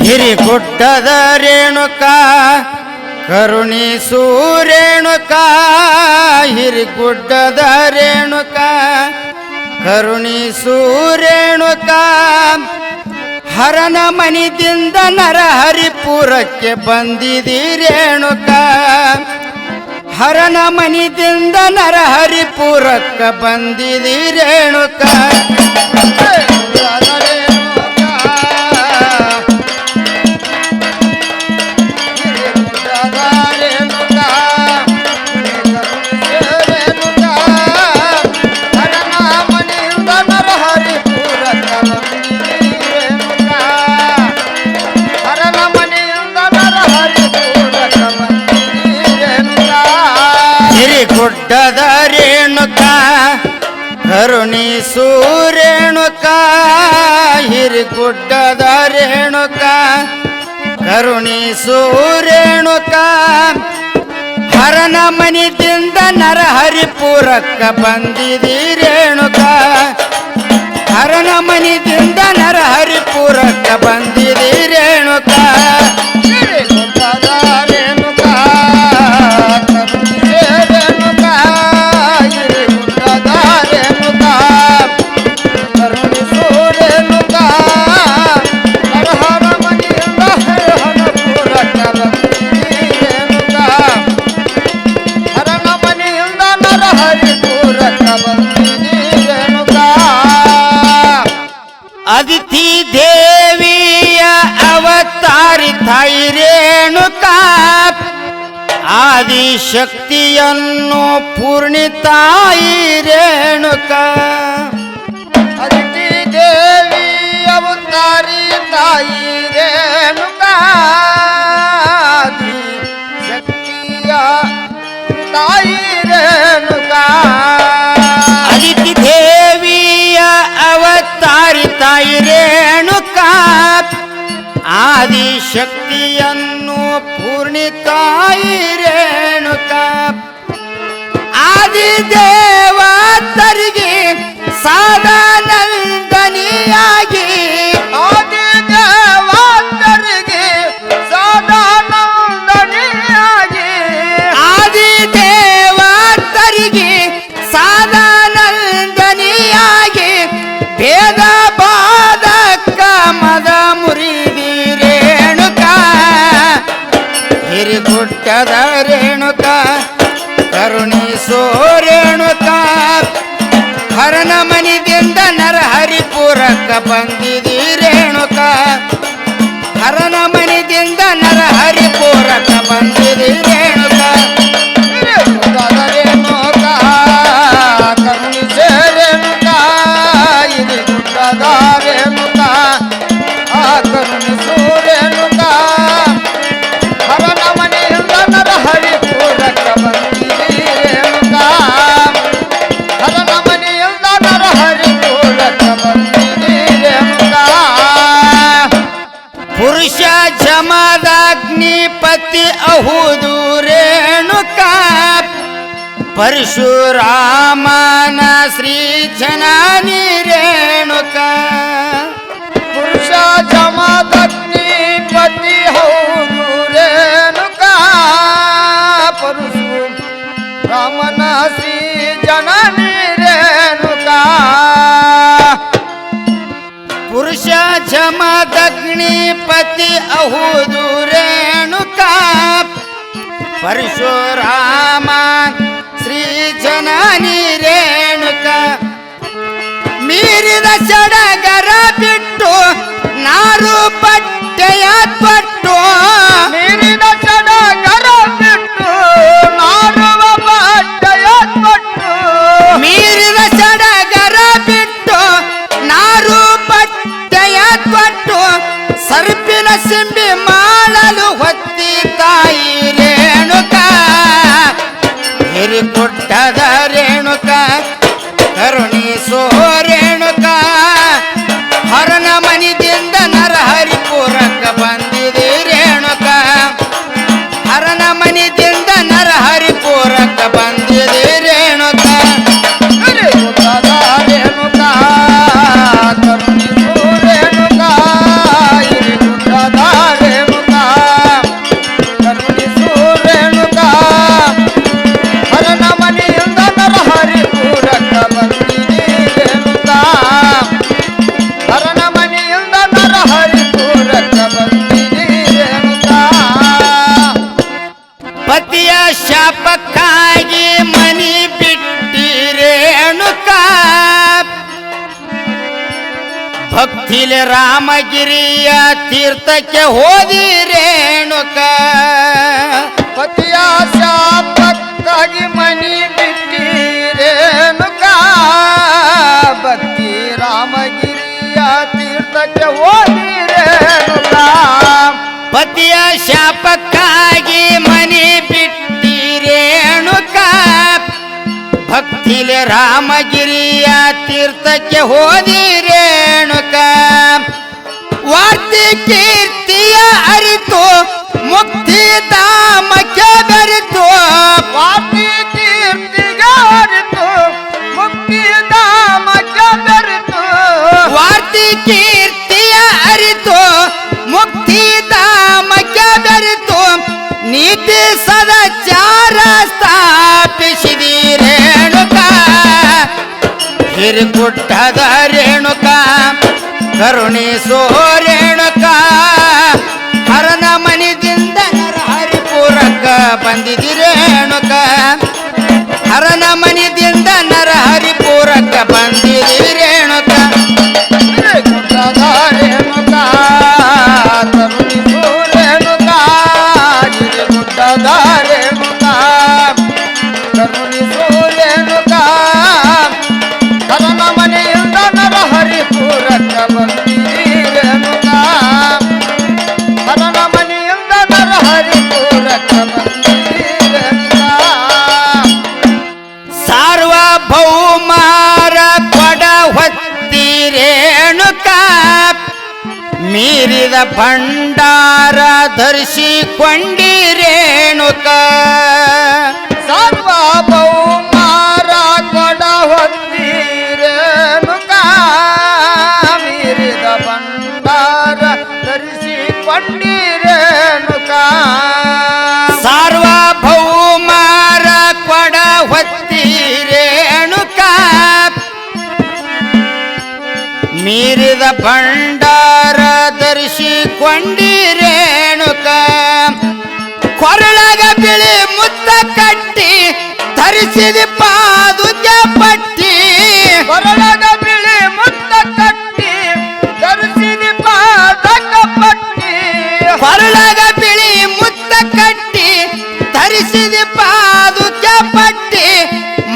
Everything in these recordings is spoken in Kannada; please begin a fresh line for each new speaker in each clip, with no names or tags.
ಹಿರಿಗುಡ್ಡದ ರೇಣುಕಾ ಕರುಣಿಸು ರೇಣುಕಾ ಹಿರಿಗುಡ್ಡದ ರೇಣುಕಾ ಕರುಣಿಸು ರೇಣುಕಾ ಹರನ ಮನಿದಿಂದ ನರಹರಿಪುರಕ್ಕೆ ಬಂದಿದಿ ರೇಣುಕಾ ಹರನ ಮನಿದಿಂದ ನರಹರಿಪುರಕ್ಕೆ ಬಂದಿದಿ ರೇಣುಕಾ ಗುಡ್ಡದ ರೇಣುಕಾ ಕರುಣಿಸು ರೇಣುಕಾ ಹಿರಿಗುಡ್ಡದ ರೇಣುಕಾ ಕರುಣಿಸು ರೇಣುಕಾ ಹರನ ಮನಿದಿಂದ ನರಹರಿಪುರಕ್ಕ ಬಂದಿದಿ ರೇಣುಕಾ ಹರನ ಮನಿದಿಂದ ನರಹರಿಪುರಕ್ಕ ಬಂದಿದಿ ರೇಣುಕಾ ಅದಿತಿ ದೇವಿಯ ಅವತಾರಿ ತಾಯಿ ರೇಣುಕಾ ಆದಿಶಕ್ತಿಯನ್ನು ಪೂರ್ಣಿ ತಾಯಿ ರೇಣುಕಾ
ಅದಿತಿ ದೇವಿ ಅವತಾರಿ ತಾಯಿ ರೇಣುಕಾ ಆದಿಶಕ್ತಿಯ ತಾಯಿ ರೇಣುಕಾ
ಅದಿತಿ ದೇವಿಯ ಅವತಾರಿ ತಾಯಿ ರೇಣುಕಾ ಆದಿಶಕ್ತಿಯನ್ನು ಪೂರ್ಣಿ ತಾಯಿ ರೇಣುಕಾ ಆದಿದೇವತರಿಗೆ ಸಾದಾನಂದನಿಯಾಗಿ
ಆದಿದೇವತರಿಗೆ ಸಾದಾನಂದನಿಯಾಗಿ
ಆದಿದೇವತರಿಗೆ ಸಾದಾನಂದನಿಯಾಗಿ ಭೇದ ಬಾಧಕ ಮದ ಮುರಿದಿ ರೇಣುಕಾ ಹಿರಿಗುಡ್ಡದ ರೇಣುಕಾ ಕರುಣಿಸೋ ರೇಣುಕಾ ಹರನ ಮನಿದಿಂದ ನರಹರಿಪುರಕ್ಕ ಬಂದಿದಿ ರೇಣುಕಾ ಹರನ ಮನಿದಿಂದ ನರಹರಿಪುರಕ್ಕ ಬಂದಿದಿ ರೇಣುಕಾ
ರೇಣುಕಾ ಕರುಣಿಸೇ ರೇಣುಕಾ ಹಿರಿಗುಡ್ಡದ ರೇಣುಕಾ ಕರುಣಿಸು ರೇಣುಕಾ ಹರನ ಮನೆಯಿಂದ ನರಹರಿಪುರಕ್ಕ ಬಂದಿದಿ ರೇಣುಕಾ ಹರನ ಮನೆಯಿಂದ ನರಹರಿಪುರಕ್ಕ ಬಂದಿದಿ ರೇಣುಕಾ
ಪುರುಷ ಜಮದಗ್ನಿಪತಿ ಅಹುದು ರೇಣುಕಾ ಪರಶುರಾಮನ ಶ್ರೀ ಜನನಿ ರೇಣುಕಾ
ಪುರುಷ ಜಮದಗ್ನಿಪತಿ ಹೌದು ರೇಣುಕಾ ಪರಶುರಾಮನ ರಾಮನ ಶ್ರೀ ಜನನಿ ರೇಣುಕಾ
ಪುರುಷ ಜಮದಗ್ನಿಪತಿ ಅಹುದು ರೇಣುಕಾ ಪರಶುರಾಮ ಶ್ರೀ ಜನನಿ ರೇಣುಕಾ ಮೀರಿದ ಸಡಗರ ಬಿಟ್ಟು ನಾರು ಪಟ್ಟೆಯ ತೊಟ್ಟು
ಮೀರಿದ ಸಡಗರ ಬಿಟ್ಟು ನಾರುವ ಬಟ್ಟೆಯ ತೊಟ್ಟು
ಮೀರಿದ ಸಡಗರ ಬಿಟ್ಟು ನಾರು ಪಟ್ಟೆಯ ತೊಟ್ಟು ಸರ್ಪಿನ ಸಿಂಬಿ ಮಾಡಲು ಹೊತ್ತಿ ತಾಯಿ ರೇಣುಕಾ ಹಿರಿಕೊಟ್ಟದ ರೇಣುಕಾ ಕರುಣಿಸೋ ರೇಣುಕಾ ಹರನ ಮನಿದಿಂದ ನರಹರಿಪುರಕ್ಕ ಬಂದಿದೆ ರೇಣುಕಾ ಹರನ ಮನಿದಿಂದ ನರಹರಿಪುರಕ್ಕ ಬಂದಿದೆ ರೇಣುಕಾ
ಹಿರಿಗುಡ್ಡದ ರೇಣುಕಾ ಕರುಣಿಸು ರೇಣುಕಾ ಹಿರಿಗುಡ್ಡದ ರೇಣುಕಾ ಕರುಣಿಸು ರೇಣುಕಾ ಹರನ ಮನೆಯಿಂದ ನರಹರಿಪುರಕ್ಕ ಬಂದಿದೆ ರೇಣುಕಾ ಹರನ ಮನೆಯಿಂದ ನರಹರಿಪುರಕ್ಕ ಬಂದಿದೆ ರೇಣುಕಾ
ಪತಿಯ ಶಾಪಕ್ಕಾಗಿ ಮನಿ ಬಿಟ್ಟಿ ರೇಣುಕಾ ಭಕ್ತಿಲೆ ರಾಮಗಿರಿಯ ತೀರ್ಥಕ್ಕೆ ಹೋದಿ ರೇಣುಕಾ
ಪತಿಯ ಶಾಪಕ್ಕಾಗಿ ಮನಿ ಬಿಟ್ಟಿ ರೇಣುಕಾ ಭಕ್ತಿ ರಾಮಗಿರಿಯ ತೀರ್ಥಕ್ಕೆ ಹೋದಿ ರೇಣುಕಾ
ಪತಿಯ ಶಾಪಕ್ಕಾಗಿ ಮನಿ ಬಿಟ್ಟಿ ರೇಣುಕಾ ಭಕ್ತಿಲೆ ರಾಮಗಿರಿಯ ತೀರ್ಥಕ್ಕೆ ಹೋದಿ ರೇಣುಕಾ ವಾರ್ತಿ ಕೀರ್ತಿಯ ಅರಿತು ಮುಕ್ತಿ ಧಾಮಕ್ಕೆ ಬೆರೆತು
ವಾಪಿ ಕೀರ್ತಿಗೆ ಅರಿತು ಮುಕ್ತಿ ಧಾಮಕ್ಕೆ ಬೆರೆತು
ವಾರ್ತಿ ಕೀರ್ತಿಯ ಅರಿತು ಮುಕ್ತಿ ಧಾಮಕ್ಕೆ ಬೆರೆತು ನೀತಿ ಸದಾಚಾರ ಸ್ಥಾಪಿಸಿದಿ ರೇಣುಕಾ ಹಿರಿಗುಡ್ಡದ ರೇಣುಕಾ ಕರುಣಿಸೋ ರೇಣುಕಾ ಹರನ ಮನಿದಿಂದ ನರಹರಿಪುರಕ್ಕ ಬಂದಿದಿ ರೇಣುಕಾ ಹರನ ಮನಿದಿಂದ ನರಹರಿಪುರಕ್ಕ ಬಂದಿದಿ ರೇಣುಕಾ
ಹಿರಿಗುಡ್ಡದ ರೇಣುಕಾ ಕರುಣಿಸು ರೇಣುಕಾ ಹಿರಿಗುಡ್ಡದ ರೇಣುಕಾ ಕರುಣಿಸು ರೇಣುಕಾ ಹರನ ಮನೆಯಿಂದ ನರಹರಿಪುರಕ್ಕ ಬಂದಿದೆ ರೇಣುಕಾ ಹರನ ಮನೆಯಿಂದ ನರಹರಿಪುರಕ್ಕ ಬಂದಿದೆ ರೇಣುಕಾ
ಸಾರ್ವಭೌಮಾರ ಕೊಡ ಹೊತ್ತಿ ರೇಣುಕಾ ಮೀರಿದ ಭಂಡಾರ ಧರಿಸಿಕೊಂಡಿ ರೇಣುಕಾ
ಸಾರ್ವಭೌಮಾರ ಕೊಡ ಹೊತ್ತಿ ರೇಣುಕಾ ಮೀರಿದ ಭಂಡಾರ ಧರಿಸಿಕೊಂಡಿ ರೇಣುಕಾ
ಸಾರ್ವಭೌಮಾರ ಕೊಡ ಹೊತ್ತಿ ರೇಣುಕಾ ಮೀರಿದ ಭಂಡಾರ ಧರಿಸಿಕೊಂಡಿ ರೇಣುಕಾ ಕೊರಳಗ ಬಿಳಿ ಮುತ್ತ ಕಟ್ಟಿ ಧರಿಸಿದ ಪಾದುಕೆ ಪಟ್ಟಿ
ಕೊರಳಗ ಬಿಳಿ ಮುತ್ತ ಕಟ್ಟಿ ಧರಿಸಿದ ಪಾದಕ ಪಟ್ಟಿ
ಕೊರಳಗ ಬಿಳಿ ಮುತ್ತ ಕಟ್ಟಿ ಧರಿಸಿದ ಪಾದುಕೆ ಪಟ್ಟಿ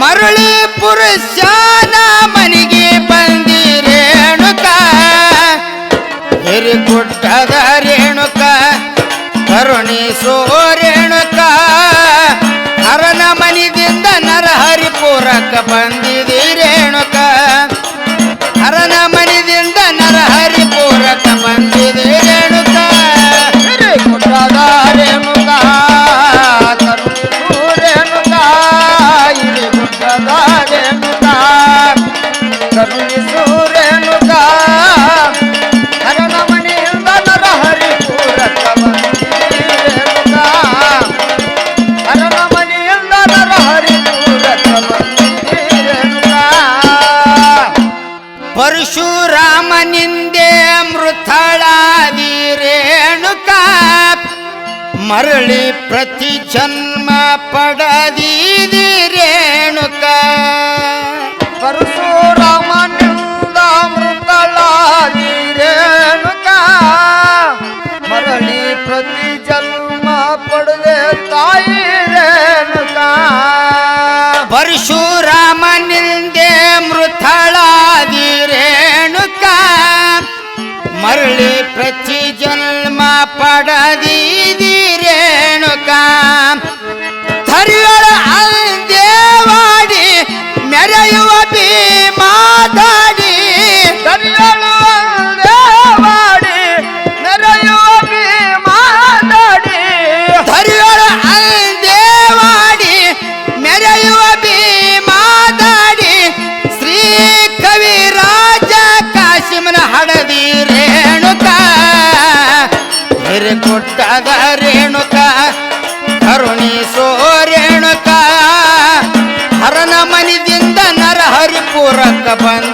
ಮರುಳಿ ಪುರುಷನ ಮನಿಗೆ ಬಂದಿ ರೇಣುಕಾ ಹಿರಿಗುಡ್ಡದ ರೇಣುಕಾ ಕರುಣಿಸೋ ರೇಣುಕಾ ಹರನ ಮನಿದಿಂದ ನರಹರಿಪುರಕ್ಕ ಬಂದಿದಿ ರೇಣುಕಾ ಹರನ ಮನಿದಿಂದ ನರಹರಿಪುರಕ್ಕ ಬಂದಿದಿ ರೇಣುಕಾ
ಹಿರಿಗುಡ್ಡದ ರೇಣುಕಾ ಕರುಣಿಸು ರೇಣುಕಾ ಹಿರಿಗುಡ್ಡದ ರೇಣುಕಾ ಕರುಣಿಸು ರೇಣುಕಾ ಹರನ ಮನೆಯಿಂದ ನರಹರಿಪುರಕ್ಕ ಬಂದಿದೆ ರೇಣುಕಾ
ಮರಳಿ ಪ್ರತಿ ಜನ್ಮ ಪಡದೀದಿ ರೇಣುಕ
ಪರಶುರಾಮನಿಂದ ಮೃತಳಾದಿ ರೇಣುಕ ಮರಳಿ ಪ್ರತಿ ಜನ್ಮ ಪಡೆದೆ ತಾಯಿ ರೇಣುಕ
ಪರಶುರಾಮನಿಂದೆ ಮೃತಳಾದಿ ರೇಣುಕ ಮರಳಿ ಪ್ರತಿ ಜನ್ಮ ಪಡದೀದಿ ರೇಣುಕ ಧರಿಯೊಳ ದೇವಾಡಿ ಮೆರೆಯುವ ಭೀಮಾದಾಡಿ
ಧರಿಯೊಳ ದೇವಾಡಿ ಮೆರೆಯುವ ಭೀಮಾದಾಡಿ
ಧರಿಯೊಳ ದೇವಾಡಿ ಮೆರೆಯುವ ಭೀಮಾದಾಡಿ ಶ್ರೀ ಕವಿರಾಜ ಕಾಶಿಮನ ಹಡದಿ ರೇಣುಕ ಹಿರಿಗುಡ್ಡದ ರೇಣುಕ ಕರುಣಿಸೋ ರೇಣುಕ ಹರನ ಮನಿದಿಂದ ನರಹರಿಪುರಕ್ಕ ಬಂದ